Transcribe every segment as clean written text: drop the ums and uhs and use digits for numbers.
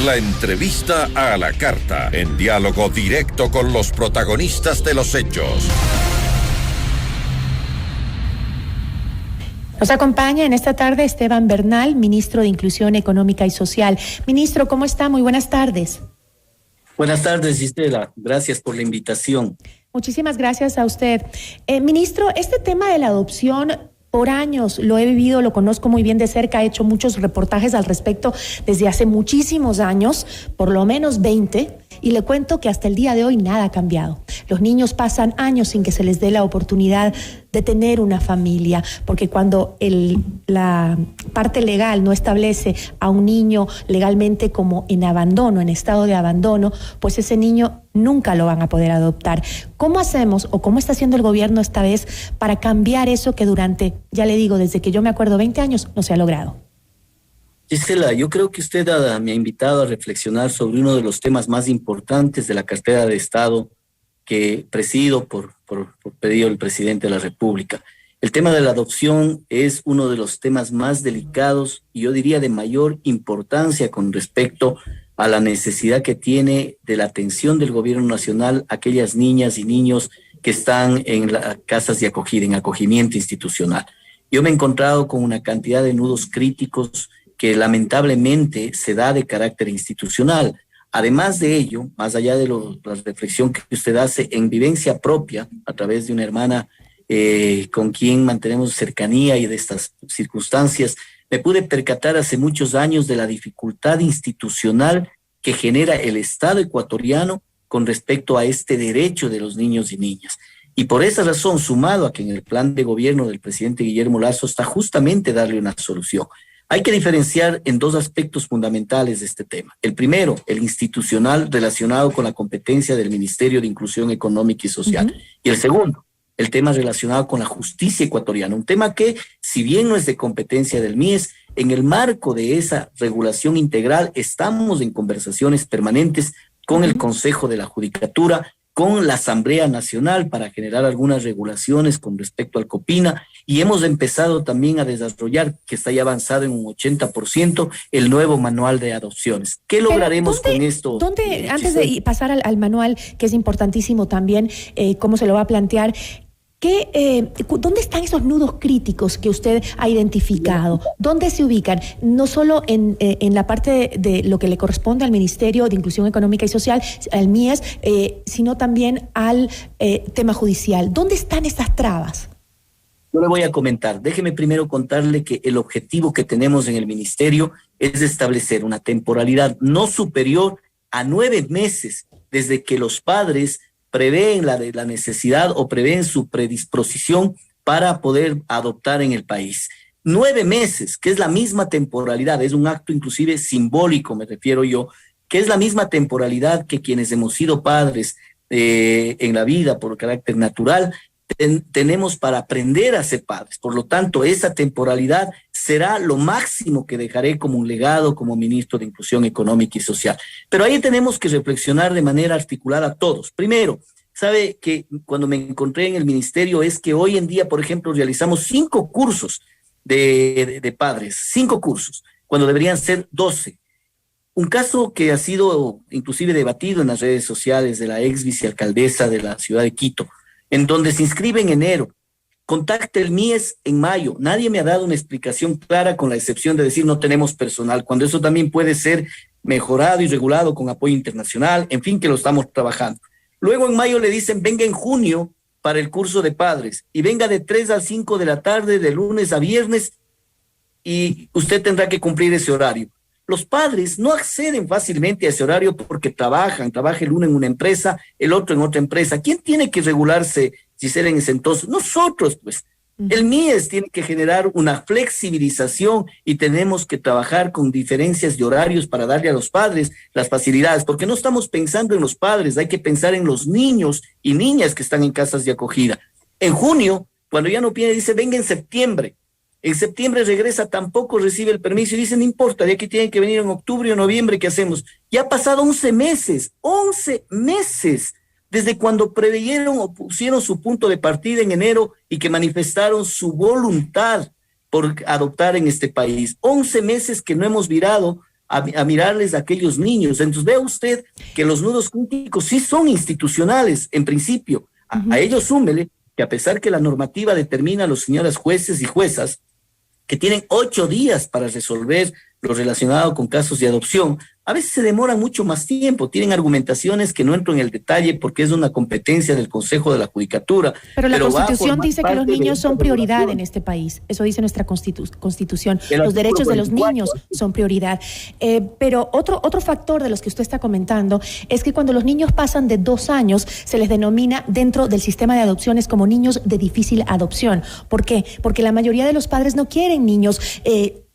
La entrevista a la carta, en diálogo directo con los protagonistas de los hechos. Nos acompaña en esta tarde Esteban Bernal, ministro de Inclusión Económica y Social. Ministro, ¿cómo está? Muy buenas tardes. Buenas tardes, Gisela. Gracias por la invitación. Muchísimas gracias a usted. Ministro, este tema de la adopción, por años lo he vivido, lo conozco muy bien de cerca, he hecho muchos reportajes al respecto desde hace muchísimos años, por lo menos 20, y le cuento que hasta el día de hoy nada ha cambiado. Los niños pasan años sin que se les dé la oportunidad de tener una familia, porque cuando la parte legal no establece a un niño legalmente como en abandono, en estado de abandono, pues ese niño nunca lo van a poder adoptar. ¿Cómo hacemos o cómo está haciendo el gobierno esta vez para cambiar eso que durante, ya le digo, desde que yo me acuerdo 20 años, no se ha logrado? Gisela, yo creo que usted me ha invitado a reflexionar sobre uno de los temas más importantes de la cartera de Estado que presido por pedido del presidente de la República. El tema de la adopción es uno de los temas más delicados y yo diría de mayor importancia con respecto a la necesidad que tiene de la atención del gobierno nacional a aquellas niñas y niños que están en las casas de acogida, en acogimiento institucional. Yo me he encontrado con una cantidad de nudos críticos que lamentablemente se da de carácter institucional. Además de ello, más allá de la reflexión que usted hace en vivencia propia, a través de una hermana con quien mantenemos cercanía y de estas circunstancias, me pude percatar hace muchos años de la dificultad institucional que genera el Estado ecuatoriano con respecto a este derecho de los niños y niñas. Y por esa razón, sumado a que en el plan de gobierno del presidente Guillermo Lasso está justamente darle una solución. Hay que diferenciar en dos aspectos fundamentales de este tema. El primero, el institucional relacionado con la competencia del Ministerio de Inclusión Económica y Social. Y el segundo, el tema relacionado con la justicia ecuatoriana. Un tema que, si bien no es de competencia del MIES, en el marco de esa regulación integral estamos en conversaciones permanentes con el Consejo de la Judicatura, con la Asamblea Nacional para generar algunas regulaciones con respecto al COPINA y hemos empezado también a desarrollar, que está ya avanzado en un 80%, el nuevo manual de adopciones. ¿Qué lograremos con esto? Antes de pasar al manual, que es importantísimo también, cómo se lo va a plantear, ¿dónde están esos nudos críticos que usted ha identificado? ¿Dónde se ubican? No solo en la parte de lo que le corresponde al Ministerio de Inclusión Económica y Social, al MIES, sino también al tema judicial. ¿Dónde están esas trabas? Yo le voy a comentar. Déjeme primero contarle que el objetivo que tenemos en el Ministerio es establecer una temporalidad no superior a 9 meses desde que los padres prevén la necesidad o prevén su predisposición para poder adoptar en el país. 9 meses, que es la misma temporalidad, es un acto inclusive simbólico, me refiero yo, que es la misma temporalidad que quienes hemos sido padres en la vida por carácter natural, tenemos para aprender a ser padres. Por lo tanto, esa temporalidad será lo máximo que dejaré como un legado como ministro de Inclusión Económica y Social. Pero ahí tenemos que reflexionar de manera articulada todos. Primero, sabe que cuando me encontré en el ministerio es que hoy en día, por ejemplo, realizamos 5 cursos de padres, 5 cursos, cuando deberían ser 12. Un caso que ha sido inclusive debatido en las redes sociales de la ex vicealcaldesa de la ciudad de Quito, en donde se inscribe en enero, contacta el MIES en mayo. Nadie me ha dado una explicación clara con la excepción de decir no tenemos personal, cuando eso también puede ser mejorado y regulado con apoyo internacional, en fin, que lo estamos trabajando. Luego en mayo le dicen venga en junio para el curso de padres y venga de 3 a 5 de la tarde, de lunes a viernes y usted tendrá que cumplir ese horario. Los padres no acceden fácilmente a ese horario porque trabaja el uno en una empresa, el otro en otra empresa. ¿Quién tiene que regularse, Gisela, en ese entonces? Nosotros, pues. El MIES tiene que generar una flexibilización y tenemos que trabajar con diferencias de horarios para darle a los padres las facilidades, porque no estamos pensando en los padres, hay que pensar en los niños y niñas que están en casas de acogida. En junio, cuando ya no viene, dice venga en septiembre. En septiembre regresa, tampoco recibe el permiso y dice, no importa, de aquí tienen que venir en octubre o noviembre, ¿qué hacemos? Ya ha pasado 11 meses desde cuando preveyeron o pusieron su punto de partida en enero y que manifestaron su voluntad por adoptar en este país. 11 meses que no hemos virado a mirarles a aquellos niños. Entonces vea usted que los nudos críticos sí son institucionales en principio. A ellos súmele que a pesar que la normativa determina a los señores jueces y juezas que tienen 8 días para resolver lo relacionado con casos de adopción, a veces se demoran mucho más tiempo, tienen argumentaciones que no entro en el detalle porque es una competencia del Consejo de la Judicatura. Pero la Constitución dice que los niños son prioridad en este país, eso dice nuestra Constitución, los derechos de los niños son prioridad. Pero otro factor de los que usted está comentando es que cuando los niños pasan de 2 años se les denomina dentro del sistema de adopciones como niños de difícil adopción. ¿Por qué? Porque la mayoría de los padres no quieren niños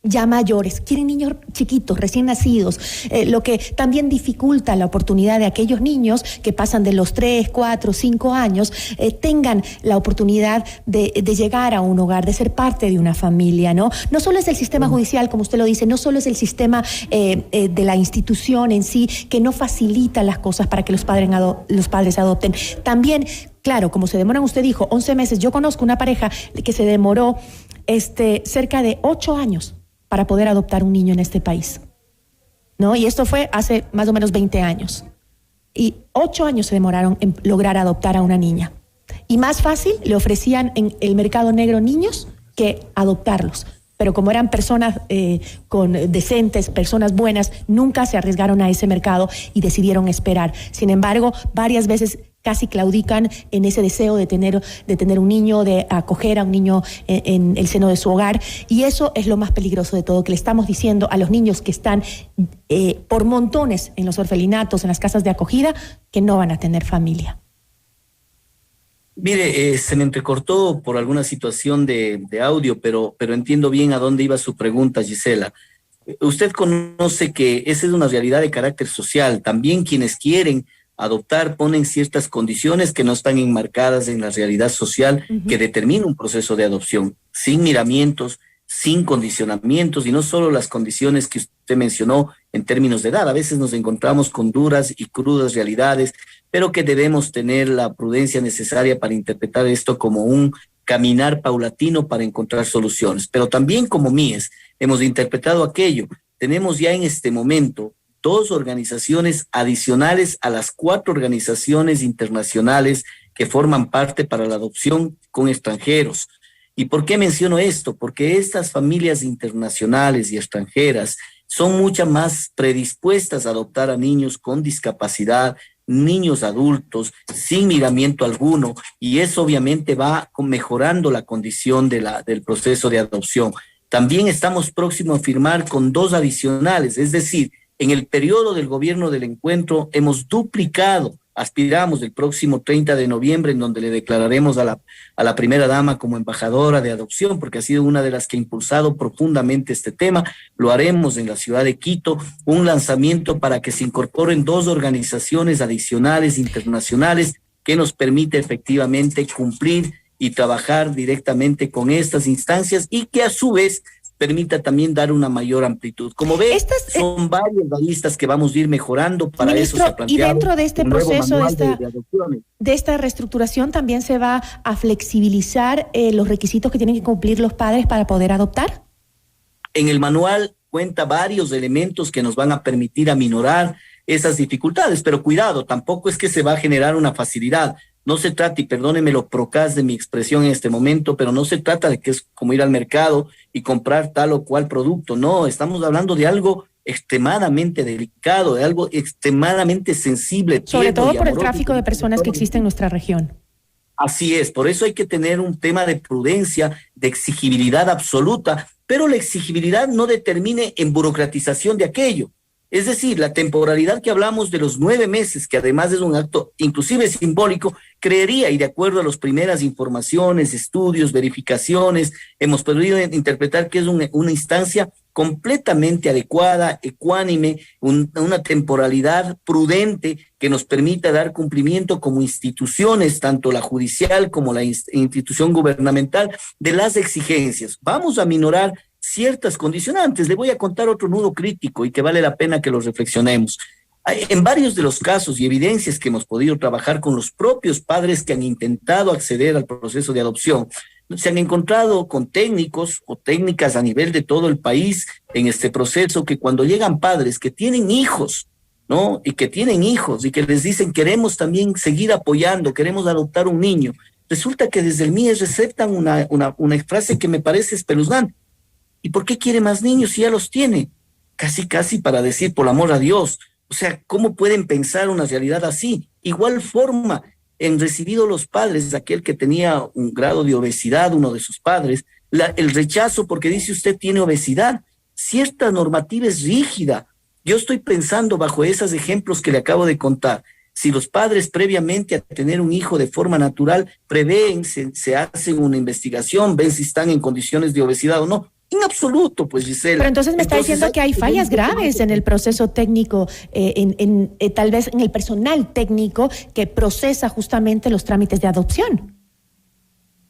ya mayores, quieren niños chiquitos, recién nacidos, lo que también dificulta la oportunidad de aquellos niños que pasan de los 3, 4, 5 años, tengan la oportunidad de llegar a un hogar, de ser parte de una familia, ¿no? No solo es el sistema judicial, como usted lo dice, no solo es el sistema de la institución en sí, que no facilita las cosas para que los padres adopten. También, claro, como se demoran, usted dijo, 11 meses. Yo conozco una pareja que se demoró cerca de 8 años para poder adoptar un niño en este país, ¿no? Y esto fue hace más o menos 20 años. Y 8 años se demoraron en lograr adoptar a una niña. Y más fácil le ofrecían en el mercado negro niños que adoptarlos. Pero como eran personas decentes, personas buenas, nunca se arriesgaron a ese mercado y decidieron esperar. Sin embargo, varias veces casi claudican en ese deseo de tener un niño, de acoger a un niño en el seno de su hogar. Y eso es lo más peligroso de todo, que le estamos diciendo a los niños que están por montones en los orfelinatos, en las casas de acogida, que no van a tener familia. Mire, se me entrecortó por alguna situación de audio, pero entiendo bien a dónde iba su pregunta, Gisela. Usted conoce que esa es una realidad de carácter social. También quienes quieren adoptar ponen ciertas condiciones que no están enmarcadas en la realidad social que determina un proceso de adopción, sin miramientos, sin condicionamientos, y no solo las condiciones que usted mencionó en términos de edad. A veces nos encontramos con duras y crudas realidades, pero que debemos tener la prudencia necesaria para interpretar esto como un caminar paulatino para encontrar soluciones. Pero también como MIES hemos interpretado aquello. Tenemos ya en este momento 2 organizaciones adicionales a las 4 organizaciones internacionales que forman parte para la adopción con extranjeros. ¿Y por qué menciono esto? Porque estas familias internacionales y extranjeras son mucho más predispuestas a adoptar a niños con discapacidad, niños adultos, sin miramiento alguno, y eso obviamente va mejorando la condición del proceso de adopción. También estamos próximos a firmar con 2 adicionales, es decir, en el periodo del gobierno del encuentro hemos duplicado, aspiramos el próximo 30 de noviembre, en donde le declararemos a la primera dama como embajadora de adopción, porque ha sido una de las que ha impulsado profundamente este tema. Lo haremos en la ciudad de Quito, un lanzamiento para que se incorporen 2 organizaciones adicionales internacionales que nos permite efectivamente cumplir y trabajar directamente con estas instancias y que a su vez permita también dar una mayor amplitud. Como ve, son varias listas que vamos a ir mejorando. Para Ministro, eso se ha planteado. Y dentro de este proceso de esta reestructuración también se va a flexibilizar los requisitos que tienen que cumplir los padres para poder adoptar. En el manual cuenta varios elementos que nos van a permitir aminorar esas dificultades, pero cuidado, tampoco es que se va a generar una facilidad. No se trata, y perdóneme lo procaz de mi expresión en este momento, pero no se trata de que es como ir al mercado y comprar tal o cual producto. No, estamos hablando de algo extremadamente delicado, de algo extremadamente sensible. Sobre todo por el tráfico de personas que existe en nuestra región. Así es, por eso hay que tener un tema de prudencia, de exigibilidad absoluta, pero la exigibilidad no determine en burocratización de aquello. Es decir, la temporalidad que hablamos de los 9 meses, que además es un acto inclusive simbólico, creería, y de acuerdo a las primeras informaciones, estudios, verificaciones, hemos podido interpretar que es una instancia completamente adecuada, ecuánime, una temporalidad prudente que nos permita dar cumplimiento como instituciones, tanto la judicial como la institución gubernamental, de las exigencias. Vamos a minorar ciertas condicionantes. Le voy a contar otro nudo crítico y que vale la pena que lo reflexionemos. En varios de los casos y evidencias que hemos podido trabajar con los propios padres que han intentado acceder al proceso de adopción, Se han encontrado con técnicos o técnicas a nivel de todo el país en este proceso que cuando llegan padres que tienen hijos, ¿no? Y que tienen hijos y que les dicen queremos también seguir apoyando, queremos adoptar un niño, resulta que desde el MIES receptan una frase que me parece espeluznante. ¿Y por qué quiere más niños si ya los tiene? Casi para decir por amor a Dios. O sea, ¿cómo pueden pensar una realidad así? Igual forma, han recibido los padres, aquel que tenía un grado de obesidad, uno de sus padres, el rechazo porque dice usted tiene obesidad. Cierta normativa es rígida. Yo estoy pensando bajo esos ejemplos que le acabo de contar. Si los padres previamente a tener un hijo de forma natural prevén, se hacen una investigación, ven si están en condiciones de obesidad o no. En absoluto, pues Gisela. Pero entonces me está diciendo que hay fallas graves en el proceso técnico, tal vez en el personal técnico que procesa justamente los trámites de adopción.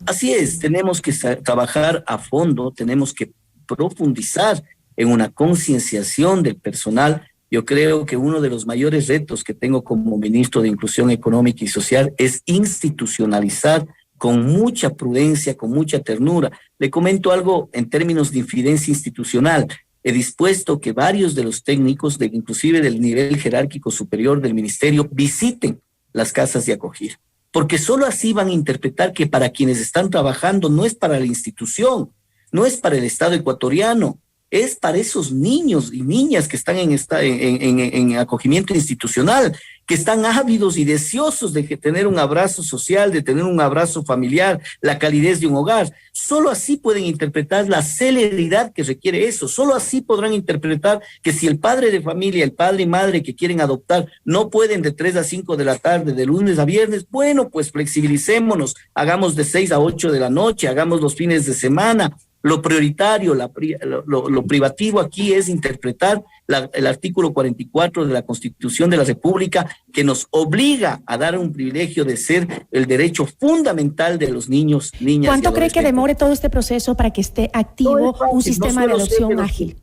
Así es, tenemos que trabajar a fondo, tenemos que profundizar en una concienciación del personal. Yo creo que uno de los mayores retos que tengo como ministro de Inclusión Económica y Social es institucionalizar con mucha prudencia, con mucha ternura. Le comento algo en términos de infidencia institucional. He dispuesto que varios de los técnicos, inclusive del nivel jerárquico superior del ministerio, visiten las casas de acogida, porque solo así van a interpretar que para quienes están trabajando no es para la institución, no es para el Estado ecuatoriano, es para esos niños y niñas que están en acogimiento institucional, que están ávidos y deseosos de tener un abrazo social, de tener un abrazo familiar, la calidez de un hogar. Solo así pueden interpretar la celeridad que requiere eso. Solo así podrán interpretar que si el padre de familia, el padre y madre que quieren adoptar no pueden de 3 a 5 de la tarde, de lunes a viernes, bueno, pues flexibilicémonos, hagamos de 6 a 8 de la noche, hagamos los fines de semana. Lo prioritario, lo privativo aquí es interpretar el artículo 44 de la Constitución de la República, que nos obliga a dar un privilegio de ser el derecho fundamental de los niños, niñas. ¿Cuánto cree que demore todo este proceso para que esté activo un sistema de adopción ágil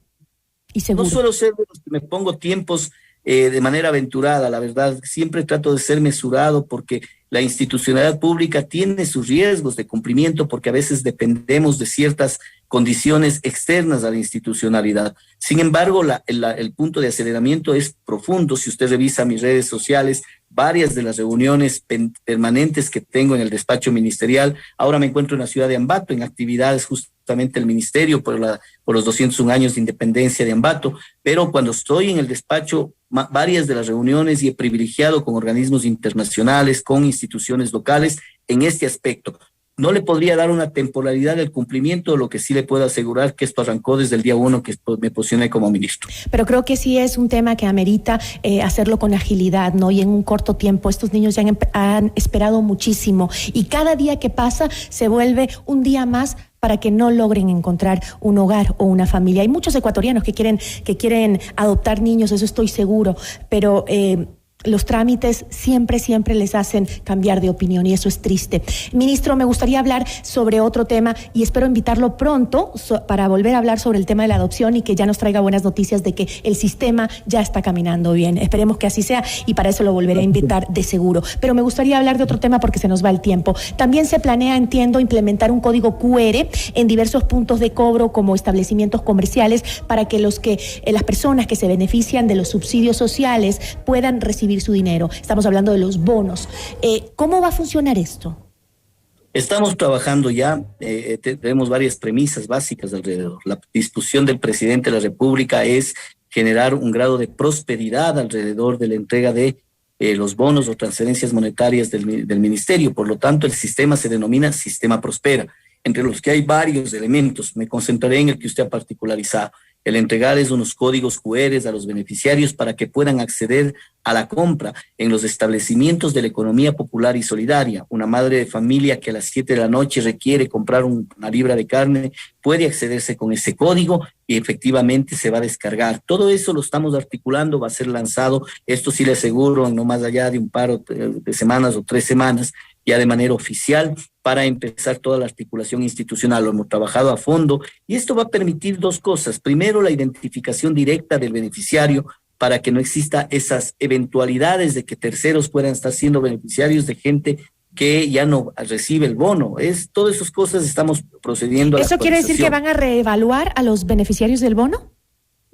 y seguro? No suelo ser de los que me pongo tiempos de manera aventurada, la verdad. Siempre trato de ser mesurado porque la institucionalidad pública tiene sus riesgos de cumplimiento porque a veces dependemos de ciertas condiciones externas a la institucionalidad. Sin embargo, el punto de aceleramiento es profundo. Si usted revisa mis redes sociales, varias de las reuniones permanentes que tengo en el despacho ministerial, ahora me encuentro en la ciudad de Ambato, en actividades justamente del ministerio por los 201 años de independencia de Ambato, pero cuando estoy en el despacho, varias de las reuniones y he privilegiado con organismos internacionales, con instituciones locales en este aspecto. No le podría dar una temporalidad del cumplimiento, lo que sí le puedo asegurar que esto arrancó desde el día 1 que me posicioné como ministro. Pero creo que sí es un tema que amerita hacerlo con agilidad, ¿no? Y en un corto tiempo. Estos niños ya han esperado muchísimo y cada día que pasa se vuelve un día más para que no logren encontrar un hogar o una familia. Hay muchos ecuatorianos que quieren adoptar niños, eso estoy seguro, pero los trámites siempre les hacen cambiar de opinión y eso es triste. Ministro, me gustaría hablar sobre otro tema y espero invitarlo pronto para volver a hablar sobre el tema de la adopción y que ya nos traiga buenas noticias de que el sistema ya está caminando bien. Esperemos que así sea y para eso lo volveré a invitar de seguro. Pero me gustaría hablar de otro tema porque se nos va el tiempo. También se planea, entiendo, implementar un código QR en diversos puntos de cobro como establecimientos comerciales para que las personas que se benefician de los subsidios sociales puedan recibir su dinero. Estamos hablando de los bonos. ¿Cómo va a funcionar esto? Estamos trabajando ya, tenemos varias premisas básicas alrededor. La disposición del presidente de la República es generar un grado de prosperidad alrededor de la entrega de los bonos o transferencias monetarias del ministerio. Por lo tanto, el sistema se denomina Sistema Prospera, entre los que hay varios elementos. Me concentraré en el que usted ha particularizado. El entregarles unos códigos QR a los beneficiarios para que puedan acceder a la compra en los establecimientos de la economía popular y solidaria. Una madre de familia que a las 7 de la noche requiere comprar una libra de carne puede accederse con ese código y efectivamente se va a descargar. Todo eso lo estamos articulando, va a ser lanzado, esto sí le aseguro, no más allá de un par de semanas o 3 semanas, ya de manera oficial, para empezar toda la articulación institucional. Lo hemos trabajado a fondo y esto va a permitir 2 cosas. Primero, la identificación directa del beneficiario para que no exista esas eventualidades de que terceros puedan estar siendo beneficiarios de gente que ya no recibe el bono. Todas esas cosas estamos procediendo a la ¿Eso quiere decir que van a reevaluar a los beneficiarios del bono?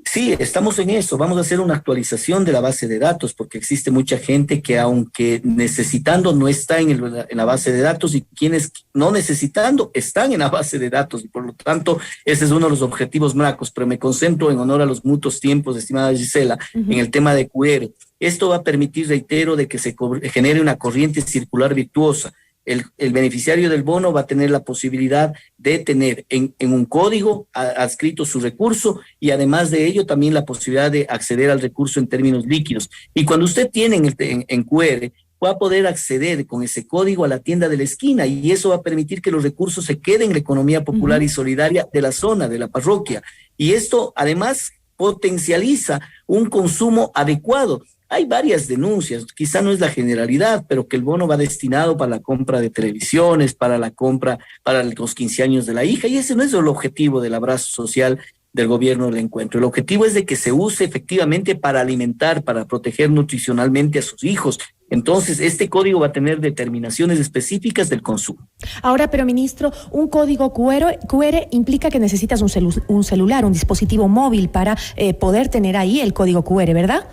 Sí, estamos en eso. Vamos a hacer una actualización de la base de datos porque existe mucha gente que aunque necesitando no está en la base de datos y quienes no necesitando están en la base de datos y por lo tanto ese es uno de los objetivos MRACOS, pero me concentro en honor a los mutuos tiempos, estimada Gisela, en el tema de QR. Esto va a permitir, reitero, de que se genere una corriente circular virtuosa. El beneficiario del bono va a tener la posibilidad de tener en un código adscrito su recurso y además de ello también la posibilidad de acceder al recurso en términos líquidos. Y cuando usted tiene en QR, va a poder acceder con ese código a la tienda de la esquina y eso va a permitir que los recursos se queden en la economía popular y solidaria de la zona, de la parroquia. Y esto además potencializa un consumo adecuado. Hay varias denuncias, quizá no es la generalidad, pero que el bono va destinado para la compra de televisiones, para la compra, para los 15 años de la hija, y ese no es el objetivo del abrazo social del gobierno del encuentro. El objetivo es de que se use efectivamente para alimentar, para proteger nutricionalmente a sus hijos. Entonces, este código va a tener determinaciones específicas del consumo. Ahora, pero ministro, un código QR implica que necesitas un celular, un dispositivo móvil para poder tener ahí el código QR, ¿verdad?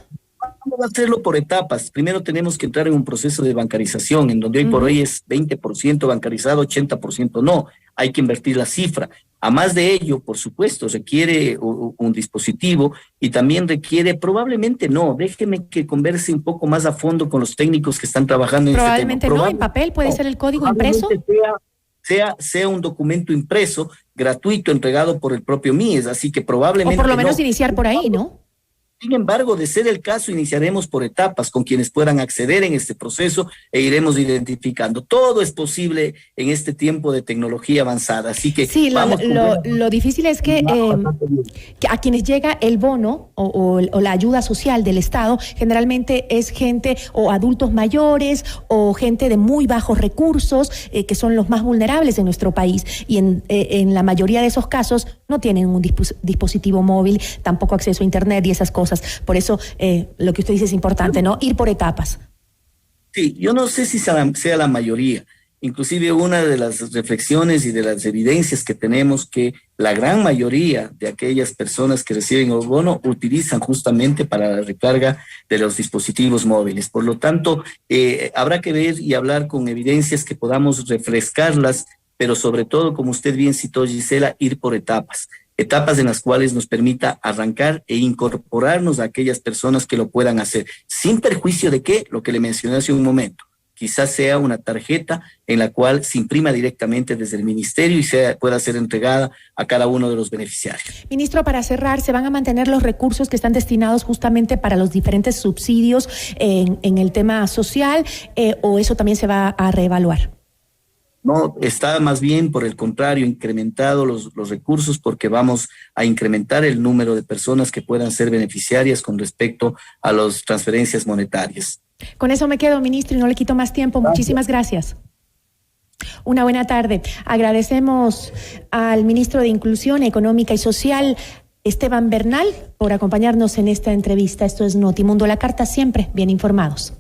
Vamos a hacerlo por etapas. Primero tenemos que entrar en un proceso de bancarización, en donde hoy por hoy es 20% bancarizado, 80% no. Hay que invertir la cifra. A más de ello, por supuesto, requiere un dispositivo y también requiere, probablemente no, déjeme que converse un poco más a fondo con los técnicos que están trabajando en este tema. Probablemente no, en papel puede ser el código impreso. Sea un documento impreso, gratuito, entregado por el propio MIES, así que probablemente o por lo menos iniciar por ahí, ¿no? Sin embargo, de ser el caso, iniciaremos por etapas con quienes puedan acceder en este proceso e iremos identificando. Todo es posible en este tiempo de tecnología avanzada, así que... Sí, lo difícil es que a quienes llega el bono o la ayuda social del Estado, generalmente es gente o adultos mayores o gente de muy bajos recursos, que son los más vulnerables en nuestro país. Y en la mayoría de esos casos no tienen un dispositivo móvil, tampoco acceso a Internet y esas cosas. Por eso lo que usted dice es importante, ¿no? Ir por etapas. Sí, yo no sé si sea la mayoría. Inclusive una de las reflexiones y de las evidencias que tenemos que la gran mayoría de aquellas personas que reciben el bono utilizan justamente para la recarga de los dispositivos móviles. Por lo tanto, habrá que ver y hablar con evidencias que podamos refrescarlas, pero sobre todo, como usted bien citó, Gisela, ir por etapas en las cuales nos permita arrancar e incorporarnos a aquellas personas que lo puedan hacer, sin perjuicio de que, lo que le mencioné hace un momento, quizás sea una tarjeta en la cual se imprima directamente desde el ministerio y pueda ser entregada a cada uno de los beneficiarios. Ministro, para cerrar, ¿se van a mantener los recursos que están destinados justamente para los diferentes subsidios en el tema social o eso también se va a reevaluar? No, está más bien, por el contrario, incrementado los recursos porque vamos a incrementar el número de personas que puedan ser beneficiarias con respecto a las transferencias monetarias. Con eso me quedo, ministro, y no le quito más tiempo. Muchísimas gracias. Una buena tarde. Agradecemos al ministro de Inclusión Económica y Social, Esteban Bernal, por acompañarnos en esta entrevista. Esto es Notimundo, la carta, siempre bien informados.